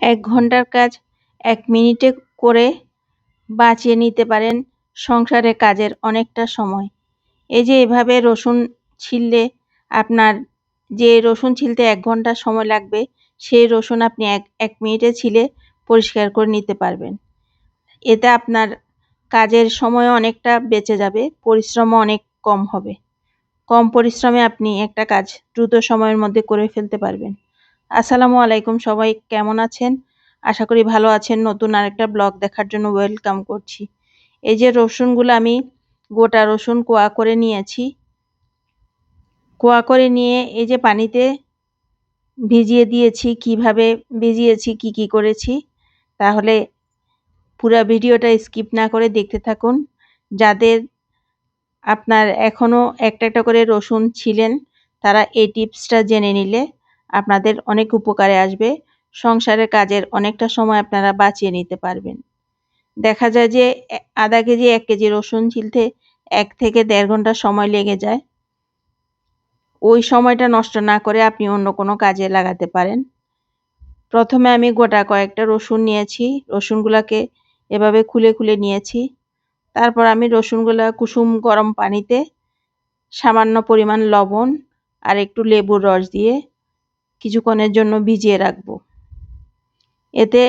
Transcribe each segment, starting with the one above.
1 ঘন্টার কাজ 1 মিনিটে করে বাঁচিয়ে নিতে পারেন সংসারের কাজের অনেকটা সময়। এই যে এভাবে রসুন ছিললে আপনার যে রসুন ছিলতে 1 ঘন্টা সময় লাগবে সেই রসুন আপনি 1 মিনিটে ছিলে পরিষ্কার করে নিতে পারবেন। এতে আপনার কাজের সময় অনেকটা বেঁচে যাবে, পরিশ্রমও অনেক কম হবে। কম পরিশ্রমে আপনি একটা কাজ দ্রুত সময়ের মধ্যে করে ফেলতে পারবেন। আসসালামু আলাইকুম, সবাই কেমন আছেন? আশা করি ভালো আছেন। নতুন আরেকটা ব্লগ দেখার জন্য ওয়েলকাম করছি। এই যে রসুনগুলো আমি গোটা রসুন কোয়া করে নিয়েছি। কোয়া করে নিয়ে এই যে পানিতে ভিজিয়ে দিয়েছি। কিভাবে ভিজিয়েছি, কি করেছি, তাহলে পুরা ভিডিওটা স্কিপ না করে দেখতে থাকুন। যাদের আপনার এখনো একটা করে রসুন ছিলেন তারা এই টিপসটা জেনে নিলে আপনাদের অনেক উপকারে আসবে। সংসারের কাজের অনেকটা সময় আপনারা বাঁচিয়ে নিতে পারবেন। দেখা যায় যে আধা কেজি 1 কেজি রসুন ছিলতে 1 থেকে 1.5 ঘন্টা সময় লেগে যায়। ওই সময়টা নষ্ট না করে আপনি অন্য কোনো কাজে লাগাতে পারেন। প্রথমে আমি গোটা কয়েকটা রসুন নিয়েছি। রসুনগুলাকে এভাবে খুলে নিয়েছি। তারপর আমি রসুনগুলা কুসুম গরম পানিতে সামান্য পরিমাণ লবণ আর একটু লেবুর রস দিয়ে কিছুক্ষণের জন্য ভিজিয়ে রাখবো। এতে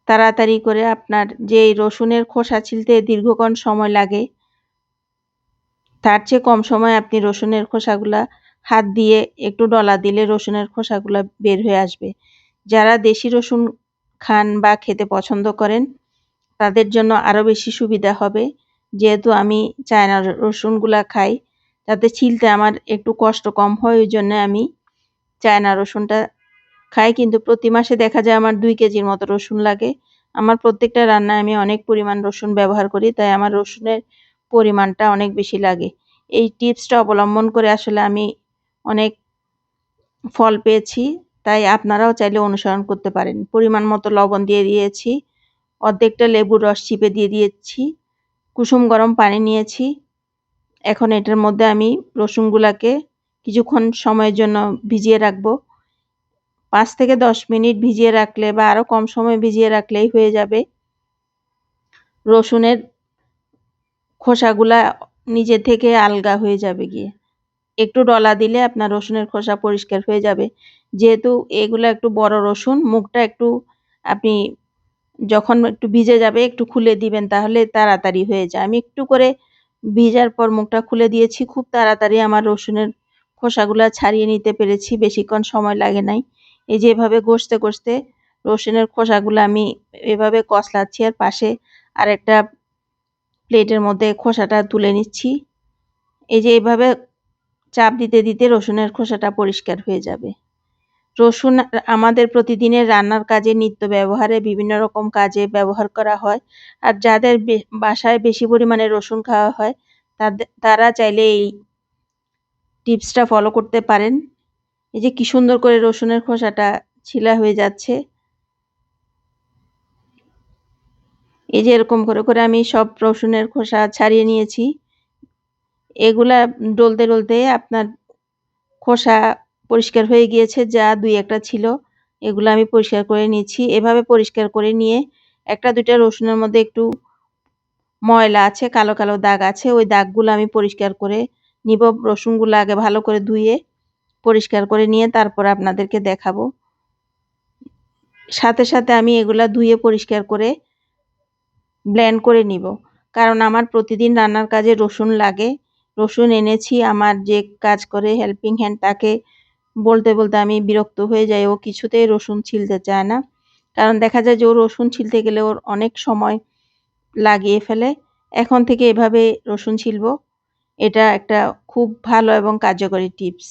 তাড়াতাড়ি করে আপনার যে রসুনের খোসা ছিলতে দীর্ঘক্ষণ সময় লাগে তার চেয়ে কম সময়ে আপনি রসুনের খোসাগুলা হাত দিয়ে একটু ডলা দিলে রসুনের খোসাগুলা বের হয়ে আসবে। যারা দেশি রসুন খান বা খেতে পছন্দ করেন তাদের জন্য আরও বেশি সুবিধা হবে। যেহেতু আমি চায়না রসুনগুলা খাই, যাতে ছিলতে আমার একটু কষ্ট কম হয়, ওই জন্য আমি চায়না রসুনটা খাই। কিন্তু প্রতি মাসে দেখা যায় আমার 2 কেজির মতো রসুন লাগে। আমার প্রত্যেকটা রান্নায় আমি অনেক পরিমাণ রসুন ব্যবহার করি, তাই আমার রসুনের পরিমাণটা অনেক বেশি লাগে। এই টিপসটা অবলম্বন করে আসলে আমি অনেক ফল পেয়েছি, তাই আপনারাও চাইলে অনুসরণ করতে পারেন। পরিমাণ মতো লবণ দিয়ে দিয়েছি, অর্ধেকটা লেবুর রস চিপে দিয়ে দিয়েছি, কুসুম গরম পানি নিয়েছি। এখন এটার মধ্যে আমি রসুনগুলাকে কিছুক্ষণ সময়ের জন্য ভিজিয়ে রাখবো। 5 থেকে 10 মিনিট ভিজিয়ে রাখলে বা আরও কম সময় ভিজিয়ে রাখলেই হয়ে যাবে। রসুনের খোসাগুলা নিজে থেকে আলগা হয়ে যাবে গিয়ে। একটু ডলা দিলে আপনার রসুনের খোসা পরিষ্কার হয়ে যাবে। যেহেতু এগুলো একটু বড় রসুন, মুখটা একটু আপনি যখন একটু ভিজে যাবে একটু খুলে দিবেন, তাহলে তাড়াতাড়ি হয়ে যায়। আমি একটু করে ভিজার পর মুখটা খুলে দিয়েছি। খুব তাড়াতাড়ি আমার রসুনের খোসাগুলা ছাড়িয়ে নিতে পেরেছি, বেশিক্ষণ সময় লাগে নাই। এই যে এভাবে ঘষতে রসুনের খোসাগুলো আমি এভাবে কচলাচ্ছি আর পাশে আরেকটা প্লেটের মধ্যে খোসাটা তুলে নিচ্ছি। এই যে এভাবে চাপ দিতে রসুনের খোসাটা পরিষ্কার হয়ে যাবে। রসুন আমাদের প্রতিদিনের রান্নার কাজে, নিত্য ব্যবহারে, বিভিন্ন রকম কাজে ব্যবহার করা হয়। আর যাদের বাসায় বেশি পরিমাণে রসুন খাওয়া হয় তারা চাইলে এই টিপসটা ফলো করতে পারেন। এই যে কি সুন্দর করে রসুনের খোসাটা ছিলা হয়ে যাচ্ছে। এই যে এরকম করে আমি সব রসুনের খোসা ছাড়িয়ে নিয়েছি। এগুলা ডলতে আপনার খোসা পরিষ্কার হয়ে গিয়েছে। যা 2-1টা ছিল এগুলো আমি পরিষ্কার করে নিয়েছি। এভাবে পরিষ্কার করে নিয়ে 1-2টা রসুনের মধ্যে একটু ময়লা আছে, কালো দাগ আছে, ওই দাগগুলো আমি পরিষ্কার করে নিব। রসুনগুলো আগে ভালো করে ধুয়ে পরিষ্কার করে নিয়ে তারপর আপনাদেরকে দেখাবো। সাথে আমি এগুলা ধুয়ে পরিষ্কার করে ব্লেন্ড করে নিব, কারণ আমার প্রতিদিন রান্নার কাজে রসুন লাগে। রসুন এনেছি, আমার যে কাজ করে হেল্পিং হ্যান্ড, তাকে বলতে আমি বিরক্ত হয়ে যাই। ও কিছুতেই রসুন ছিলতে চায় না, কারণ দেখা যায় যে ও রসুন ছিলতে গেলে ওর অনেক সময় লাগিয়ে ফেলে। এখন থেকে এভাবে রসুন ছিলবো। এটা একটা খুব ভালো এবং কার্যকরী টিপস।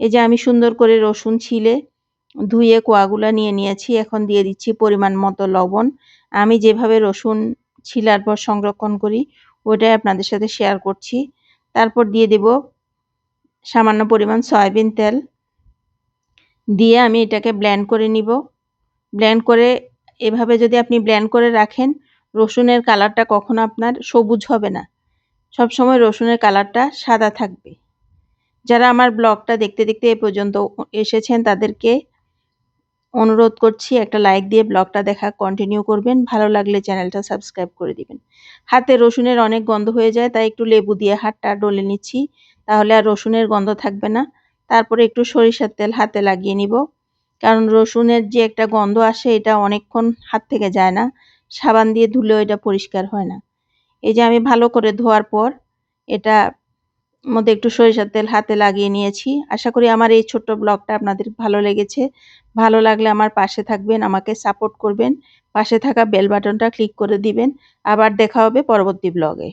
এই যে আমি সুন্দর করে রসুন ছিলে ধুয়ে কোয়াগুলা নিয়ে নিয়েছি। এখন দিয়ে দিচ্ছি পরিমাণ মতো লবণ। আমি যেভাবে রসুন ছিলার পর সংরক্ষণ করি ওটাই আপনাদের সাথে শেয়ার করছি। তারপর দিয়ে দেব সামান্য পরিমাণ সয়াবিন তেল। দিয়ে আমি এটাকে ব্লেন্ড করে নিব। ব্লেন্ড করে এভাবে যদি আপনি ব্লেন্ড করে রাখেন, রসুনের কালারটা কখনো আপনার সবুজ হবে না, সবসময় রসুনের কালারটা সাদা থাকবে। যারা আমার ব্লগটা দেখতে এ পর্যন্ত এসেছেন তাদেরকে অনুরোধ করছি একটা লাইক দিয়ে ব্লগটা দেখা কন্টিনিউ করবেন। ভালো লাগলে চ্যানেলটা সাবস্ক্রাইব করে দিবেন। হাতে রসুনের অনেক গন্ধ হয়ে যায়, তাই একটু লেবু দিয়ে হাতটা ডলে নিচ্ছি, তাহলে আর রসুনের গন্ধ থাকবে না। তারপরে একটু সরিষার তেল হাতে লাগিয়ে নিব, কারণ রসুনের যে একটা গন্ধ আসে এটা অনেকক্ষণ হাত থেকে যায় না, সাবান দিয়ে ধুলেও এটা পরিষ্কার হয় না। এই যে আমি ভালো করে ধোয়ার পর এটা মধ্যে একটু সরিষার তেল হাতে লাগিয়ে নিয়েছি। আশা করি আমার এই ছোট্ট ব্লগটা আপনাদের ভালো লেগেছে। ভালো লাগলে আমার পাশে থাকবেন, আমাকে সাপোর্ট করবেন। পাশে থাকা বেল বাটনটা ক্লিক করে দিবেন। আবার দেখা হবে পরবর্তী ব্লগে।